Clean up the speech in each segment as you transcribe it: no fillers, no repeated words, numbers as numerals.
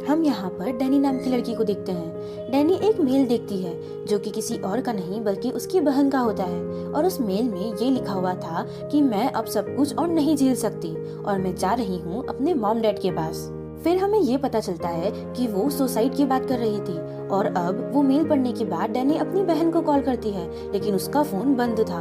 हम यहाँ पर डैनी नाम की लड़की को देखते हैं। डैनी एक मेल देखती है जो कि किसी और का नहीं बल्कि उसकी बहन का होता है और उस मेल में ये लिखा हुआ था कि मैं अब सब कुछ और नहीं झेल सकती और मैं जा रही हूँ अपने मॉम डैड के पास। फिर हमें ये पता चलता है कि वो सुसाइड की बात कर रही थी और अब वो मेल पढ़ने के बाद डैनी अपनी बहन को कॉल करती है लेकिन उसका फोन बंद था।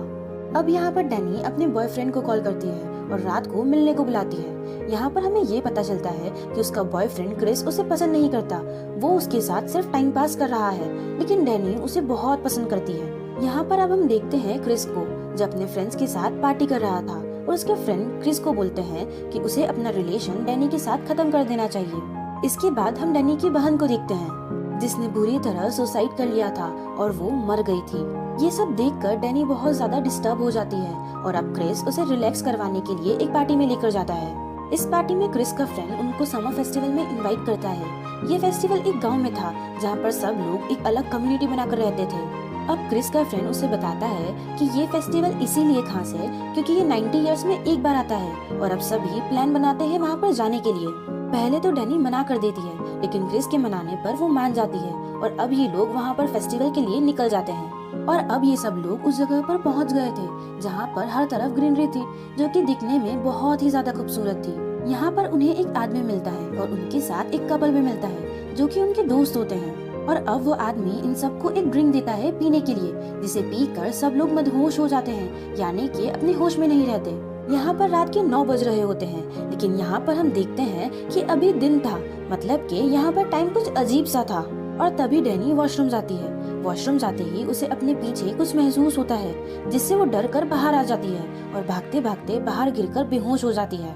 अब यहाँ पर डैनी अपने बॉयफ्रेंड को कॉल करती है और रात को मिलने को बुलाती है। यहाँ पर हमें ये पता चलता है कि उसका बॉयफ्रेंड क्रिस उसे पसंद नहीं करता, वो उसके साथ सिर्फ टाइम पास कर रहा है, लेकिन डैनी उसे बहुत पसंद करती है। यहाँ पर अब हम देखते हैं क्रिस को जो अपने फ्रेंड्स के साथ पार्टी कर रहा था और उसके फ्रेंड क्रिस को बोलते हैं कि उसे अपना रिलेशन डैनी के साथ खत्म कर देना चाहिए। इसके बाद हम डैनी की बहन को देखते हैं जिसने बुरी तरह सुसाइड कर लिया था और वो मर गई थी। ये सब देखकर डैनी बहुत ज्यादा डिस्टर्ब हो जाती है और अब क्रिस उसे रिलैक्स करवाने के लिए एक पार्टी में लेकर जाता है। इस पार्टी में क्रिस का फ्रेंड उनको समर फेस्टिवल में इनवाइट करता है। ये फेस्टिवल एक गांव में था जहाँ पर सब लोग एक अलग कम्युनिटी बनाकर रहते थे। अब क्रिस का फ्रेंड उसे बताता है कि ये फेस्टिवल इसीलिए खास है क्योंकि ये 90 इयर्स में एक बार आता है और अब सभी प्लान बनाते हैं वहाँ पर जाने के लिए। पहले तो डैनी मना कर देती है लेकिन क्रिस के मनाने पर वो मान जाती है और अब ये लोग वहाँ पर फेस्टिवल के लिए निकल जाते हैं। और अब ये सब लोग उस जगह पर पहुँच गए थे जहाँ पर हर तरफ ग्रीनरी थी जो कि दिखने में बहुत ही ज्यादा खूबसूरत थी। यहाँ पर उन्हें एक आदमी मिलता है और उनके साथ एक कपल भी मिलता है जो कि उनके दोस्त होते हैं। और अब वो आदमी इन सबको एक ड्रिंक देता है पीने के लिए जिसे पीकर सब लोग मदहोश हो जाते हैं, यानी कि अपने होश में नहीं रहते। यहाँ पर रात के 9 बज रहे होते हैं लेकिन यहाँ पर हम देखते हैं कि अभी दिन था, मतलब कि यहाँ पर टाइम कुछ अजीब सा था। और तभी डैनी वॉशरूम जाती है। वॉशरूम जाते ही उसे अपने पीछे कुछ महसूस होता है जिससे वो डर कर बाहर आ जाती है और भागते भागते बाहर गिरकर बेहोश हो जाती है।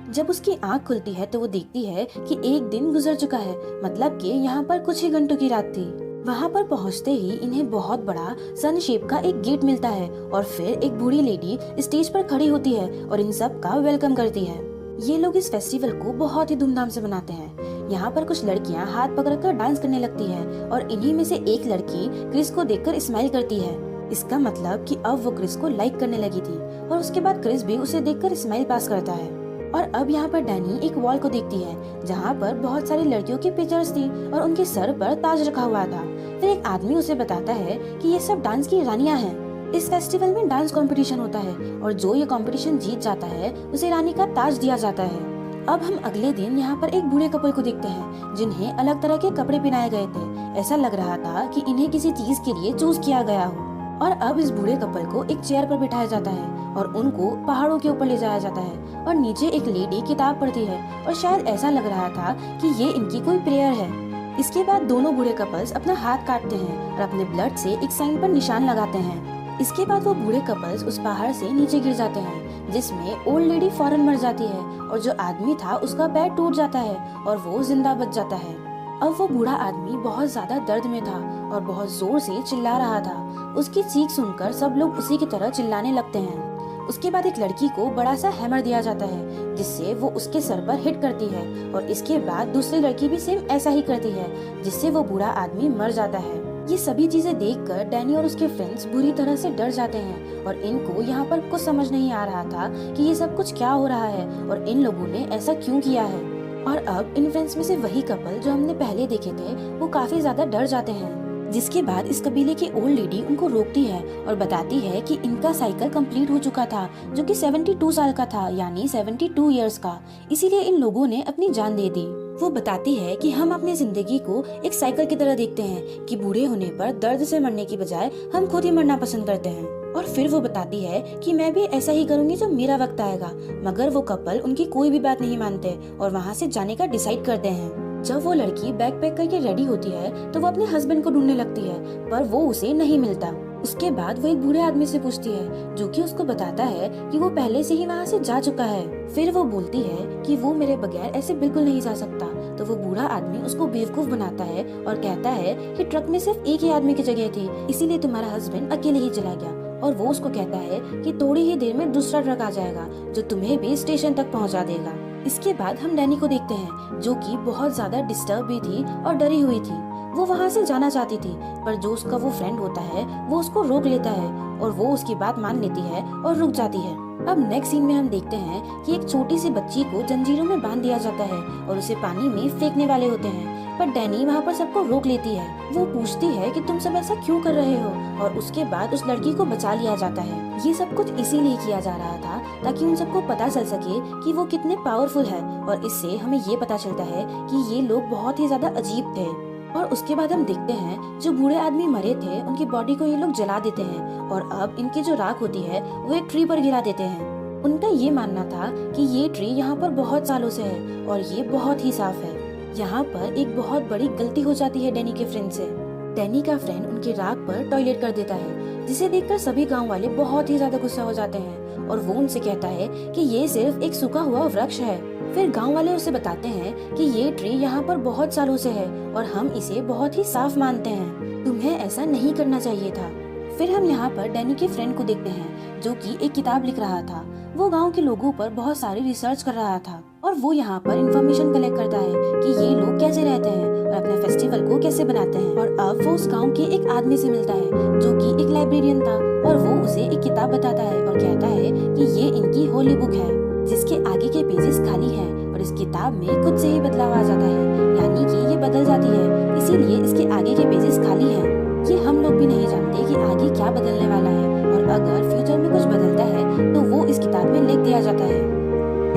जब उसकी आंख खुलती है तो वो देखती है कि एक दिन गुजर चुका है, मतलब कि यहाँ पर कुछ ही घंटों की रात थी। वहाँ पर पहुँचते ही इन्हें बहुत बड़ा सन शेप का एक गेट मिलता है और फिर एक बूढ़ी लेडी स्टेज पर खड़ी होती है और इन सब का वेलकम करती है। ये लोग इस फेस्टिवल को बहुत ही धूमधाम से मनाते हैं। यहाँ पर कुछ लड़कियाँ हाथ पकड़कर डांस करने लगती है और इन्हीं में से एक लड़की क्रिस को देखकर स्माइल करती है। इसका मतलब कि अब वो क्रिस को लाइक करने लगी थी और उसके बाद क्रिस भी उसे देखकर स्माइल पास करता है। और अब यहाँ पर डैनी एक वॉल को देखती है जहाँ पर बहुत सारी लड़कियों की पिक्चर्स थी और उनके सर पर ताज रखा हुआ था। फिर एक आदमी उसे बताता है कि ये सब डांस की रानियां हैं। इस फेस्टिवल में डांस कंपटीशन होता है और जो ये कंपटीशन जीत जाता है उसे रानी का ताज दिया जाता है। अब हम अगले दिन यहाँ पर एक बूढ़े कपल को देखते हैं जिन्हें अलग तरह के कपड़े पहनाए गए थे। ऐसा लग रहा था कि इन्हें किसी चीज के लिए चूज किया गया हो। और अब इस बूढ़े कपल को एक चेयर पर बिठाया जाता है और उनको पहाड़ों के ऊपर ले जाया जाता है और नीचे एक लेडी किताब पढ़ती है और शायद ऐसा लग रहा था कि ये इनकी कोई प्रेयर है। इसके बाद दोनों बूढ़े कपल्स अपना हाथ काटते हैं और अपने ब्लड से एक साइन पर निशान लगाते हैं। इसके बाद वो बूढ़े कपल्स उस पहाड़ से नीचे गिर जाते हैं जिसमें ओल्ड लेडी फौरन मर जाती है और जो आदमी था उसका पैर टूट जाता है और वो जिंदा बच जाता है। अब वो बूढ़ा आदमी बहुत ज्यादा दर्द में था और बहुत जोर से चिल्ला रहा था। उसकी चीख सुनकर सब लोग उसी की तरह चिल्लाने लगते हैं। उसके बाद एक लड़की को बड़ा सा हैमर दिया जाता है जिससे वो उसके सर पर हिट करती है और इसके बाद दूसरी लड़की भी सेम ऐसा ही करती है जिससे वो बूढ़ा आदमी मर जाता है। ये सभी चीजें देखकर डैनी और उसके फ्रेंड्स बुरी तरह से डर जाते हैं और इनको यहाँ पर कुछ समझ नहीं आ रहा था कि ये सब कुछ क्या हो रहा है और इन लोगों ने ऐसा क्यों किया है। और अब इन फ्रेंड्स में से वही कपल जो हमने पहले देखे थे वो काफी ज्यादा डर जाते हैं। जिसके बाद इस कबीले की ओल्ड लेडी उनको रोकती है और बताती है कि इनका साइकिल कंप्लीट हो चुका था जो कि 72 साल का था, यानी 72 इयर्स का, इसीलिए इन लोगों ने अपनी जान दे दी। वो बताती है कि हम अपनी जिंदगी को एक साइकिल की तरह देखते हैं कि बूढ़े होने पर दर्द से मरने की बजाय हम खुद ही मरना पसंद करते हैं। और फिर वो बताती है कि मैं भी ऐसा ही करूंगी जब मेरा वक्त आएगा। मगर वो कपल उनकी कोई भी बात नहीं मानते और वहाँ से जाने का डिसाइड करते हैं। जब वो लड़की बैग पैक करके रेडी होती है तो वो अपने हस्बैंड को ढूंढने लगती है पर वो उसे नहीं मिलता। उसके बाद वो एक बूढ़े आदमी से पूछती है जो कि उसको बताता है कि वो पहले से ही वहाँ से जा चुका है। फिर वो बोलती है कि वो मेरे बगैर ऐसे बिल्कुल नहीं जा सकता। तो वो बूढ़ा आदमी उसको बेवकूफ बनाता है और कहता है कि ट्रक में सिर्फ एक ही आदमी की जगह थी, इसीलिए तुम्हारा हस्बैंड अकेले ही चला गया। और वो उसको कहता है कि थोड़ी ही देर में दूसरा ट्रक आ जाएगा जो तुम्हें भी स्टेशन तक पहुंचा देगा। इसके बाद हम डैनी को देखते हैं जो कि बहुत ज्यादा डिस्टर्ब भी थी और डरी हुई थी। वो वहाँ से जाना चाहती थी, पर जो उसका वो फ्रेंड होता है वो उसको रोक लेता है और वो उसकी बात मान लेती है और रुक जाती है। अब नेक्स्ट सीन में हम देखते हैं कि एक छोटी सी बच्ची को जंजीरों में बांध दिया जाता है और उसे पानी में फेंकने वाले होते हैं, पर डैनी वहाँ पर सबको रोक लेती है। वो पूछती है कि तुम सब ऐसा क्यों कर रहे हो, और उसके बाद उस लड़की को बचा लिया जाता है। ये सब कुछ इसीलिए किया जा रहा था ताकि उन सबको पता चल सके कि वो कितने पावरफुल है, और इससे हमें ये पता चलता है कि ये लोग बहुत ही ज्यादा अजीब थे। और उसके बाद हम देखते हैं जो बूढ़े आदमी मरे थे उनकी बॉडी को ये लोग जला देते हैं और अब इनकी जो राख होती है वो एक ट्री पर गिरा देते हैं। उनका ये मानना था कि ये ट्री यहाँ पर बहुत सालों से है और ये बहुत ही साफ है। यहाँ पर एक बहुत बड़ी गलती हो जाती है डैनी के फ्रेंड से। डैनी का फ्रेंड उनकी राख पर टॉयलेट कर देता है, जिसे देखकर सभी गांव वाले बहुत ही ज्यादा गुस्सा हो जाते हैं और वो उनसे कहता है कि ये सिर्फ एक सूखा हुआ वृक्ष है। फिर गांव वाले उसे बताते हैं कि ये ट्री यहाँ पर बहुत सालों से है और हम इसे बहुत ही साफ मानते हैं, तुम्हें ऐसा नहीं करना चाहिए था। फिर हम यहाँ पर डैनी के फ्रेंड को देखते हैं जो कि एक किताब लिख रहा था। वो गांव के लोगों पर बहुत सारी रिसर्च कर रहा था और वो यहाँ पर इंफॉर्मेशन कलेक्ट करता है कि ये लोग कैसे रहते हैं और अपने फेस्टिवल को कैसे बनाते हैं। और अब वो उस गांव के एक आदमी से मिलता है जो कि एक लाइब्रेरियन था और वो उसे एक किताब बताता है और कहता है कि ये इनकी होली बुक है जिसके आगे के पेजेस खाली हैं और इस किताब में खुद से ही बदलाव आ जाता है, यानी कि ये बदल जाती है, इसीलिए इसके आगे के पेजेस खाली हैं। ये हम लोग भी नहीं जानते कि आगे क्या बदलने वाला है और अगर फ्यूचर में कुछ बदलता है तो वो इस किताब में लिख दिया जाता है।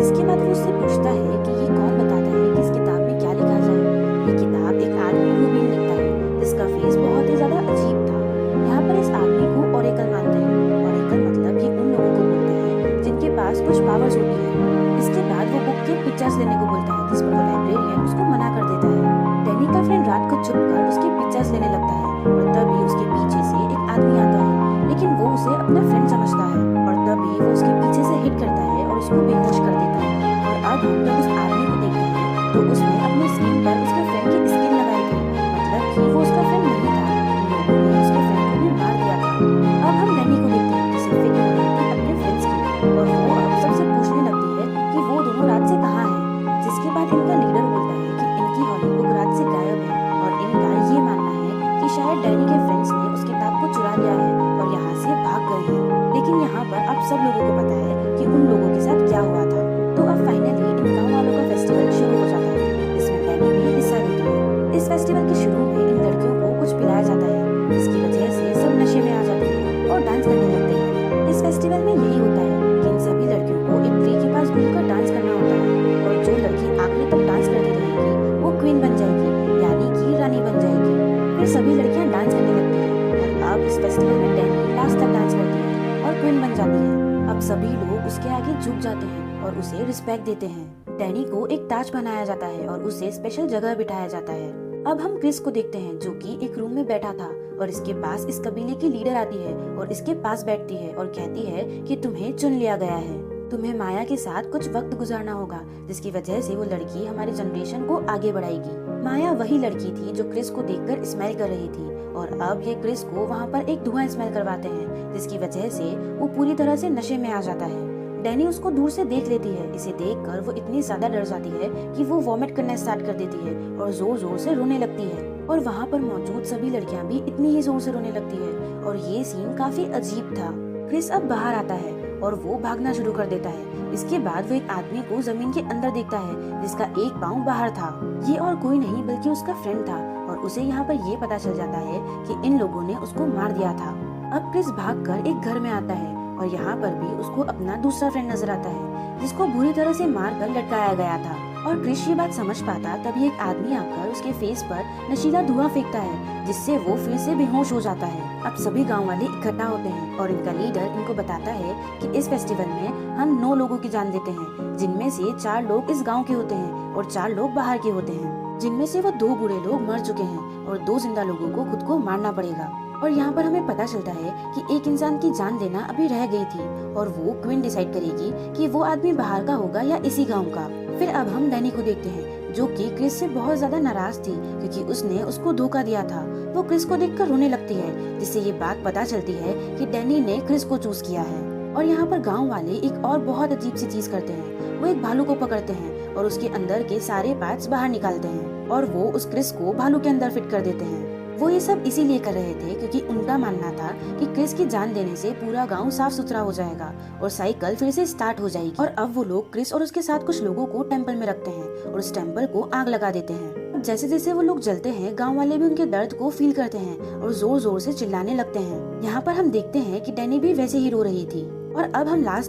इसके बाद वो उससे पूछता है कि ये कौन बताता है कि इस किताब में क्या लिखा जाए। ये किताब एक आदमी रूबिन लिखता है जिसका फेस बहुत ही ज्यादा अजीब था। यहाँ पर इस आदमी को ओरेकल मानते हैं। ओरेकल मतलब ये उन लोगों को बोलते हैं जिनके पास कुछ पावर्स होती है। इसके बाद वो बुक के पिक्चर्स लेने को बोलता है, जिस पर वो लाइब्रेरियन उसको मना कर देता है। डैनी का फ्रेंड रात को छुपकर उसके पिक्चर्स लेने लगता है और तभी उसके पीछे से एक आदमी आता है, लेकिन वो उसे अपना फ्रेंड समझता है और तभी वो उसके पीछे से हिट करता है और उसको बेहोश कर देता है। और अब हम जब उस आदमी को देखते हैं तो उसने अपने स्किन पर उसके फ्रेंड की स्किन लगाई थी, मतलब कि वो उसका फ्रेंड नहीं था, लोगों ने उसके फ्रेंड को भी मार दिया था। अब हम डैनी को देखते हैं जिसे फिक्र हो रही थी अपने फ्रेंड्स की और वो अब सबसे पूछने लगती है कि वो दोनों रात से कहाँ हैं। जिसके बाद इनका लीडर बोलता है कि इनकी हॉली बुक रात से गायब है और इनका ये मानना है कि शायद डैनी के फ्रेंड्स ने उस किताब को चुरा लिया है और यहाँ से भाग गए हैं। लेकिन यहाँ पर अब सब लोगों को पता है कि उन लोगों के साथ क्या हुआ था। तो अब फाइनली इन गाँव वालों का फेस्टिवल शुरू हो जाता है, जिसमें डैनी भी हिस्सा लेती है। इस फेस्टिवल के शुरू में इन लड़कियों को कुछ पिलाया जाता है, जिसकी वजह से सब नशे में आ जाते हैं और डांस करने लगते हैं। इस फेस्टिवल में यही होता है कि इन सभी लड़कियों को एक ट्री के पास घूमकर डांस करना होता है और जो लड़की आखिरी तक डांस करती रहेगी वो क्वीन बन जाएगी, यानी कि रानी बन जाएगी। फिर सभी लड़कियां डांस करने लगती हैं और अब इस फेस्टिवल में डैनी लास्ट तक डांस करती है और क्वीन बन जाती है। अब सभी लोग उसके आगे झुक जाते हैं और उसे रिस्पेक्ट देते हैं। डैनी को एक ताज बनाया जाता है और उसे स्पेशल जगह बिठाया जाता है। अब हम क्रिस को देखते हैं जो कि एक रूम में बैठा था और इसके पास इस कबीले की लीडर आती है और इसके पास बैठती है और कहती है कि तुम्हें चुन लिया गया है, तुम्हें माया के साथ कुछ वक्त गुजारना होगा, जिसकी वजह से वो लड़की हमारी जनरेशन को आगे बढ़ाएगी। माया वही लड़की थी जो क्रिस को देखकर स्माइल कर रही थी और अब ये क्रिस को वहाँ पर एक धुआं स्मेल करवाते हैं, जिसकी वजह से वो पूरी तरह से नशे में आ जाता है। डैनी उसको दूर से देख लेती है। इसे देखकर वो इतनी ज्यादा डर जाती है कि वो वॉमिट करना स्टार्ट कर देती है और जोर जोर से रोने लगती है और वहाँ पर मौजूद सभी लड़कियाँ भी इतनी ही जोर से रोने लगती है और ये सीन काफी अजीब था। क्रिस अब बाहर आता है और वो भागना शुरू कर देता है। इसके बाद वो एक आदमी को जमीन के अंदर देखता है जिसका एक पाँव बाहर था। ये और कोई नहीं बल्कि उसका फ्रेंड था और उसे यहाँ पर ये पता चल जाता है कि इन लोगों ने उसको मार दिया था। अब क्रिस भागकर एक घर में आता है और यहाँ पर भी उसको अपना दूसरा फ्रेंड नजर आता है जिसको बुरी तरह से मारकर लटकाया गया था। और क्रिस ये बात समझ पाता तभी एक आदमी आकर उसके फेस पर नशीला धुआं फेंकता है जिससे वो फिर से बेहोश हो जाता है। अब सभी गांव वाले इकट्ठा होते हैं और इनका लीडर इनको बताता है कि इस फेस्टिवल में हम 9 लोगों की जान देते हैं, जिनमें से 4 लोग इस गांव के होते हैं और 4 लोग बाहर के होते हैं, जिनमें से वो 2 बूढ़े लोग मर चुके हैं और 2 जिंदा लोगों को खुद को मारना पड़ेगा। और यहाँ पर हमें पता चलता है कि एक इंसान की जान लेना अभी रह गई थी और वो क्वीन डिसाइड करेगी कि वो आदमी बाहर का होगा या इसी गांव का। फिर अब हम डैनी को देखते हैं जो कि क्रिस से बहुत ज्यादा नाराज थी क्योंकि उसने उसको धोखा दिया था। वो क्रिस को देखकर रोने लगती है जिससे ये बात पता चलती है कि डैनी ने क्रिस को चूज किया है। और यहाँ पर गांव वाले एक और बहुत अजीब सी चीज करते हैं, वो एक भालू को पकड़ते हैं और उसके अंदर के सारे पार्ट्स बाहर निकालते हैं और वो उस क्रिस को भालू के अंदर फिट कर देते हैं। वो ये सब इसीलिए कर रहे थे क्योंकि उनका मानना था कि क्रिस की जान देने से पूरा गांव साफ सुथरा हो जाएगा और साइकिल फिर से स्टार्ट हो जाएगी। और अब वो लोग क्रिस और उसके साथ कुछ लोगों को टेम्पल में रखते हैं और उस टेम्पल को आग लगा देते हैं। जैसे जैसे वो लोग जलते हैं, गांव वाले भी उनके दर्द को फील करते हैं और जोर जोर से चिल्लाने लगते हैं। यहाँ पर हम देखते हैं कि डैनी भी वैसे ही रो रही थी। और अब हम लास्ट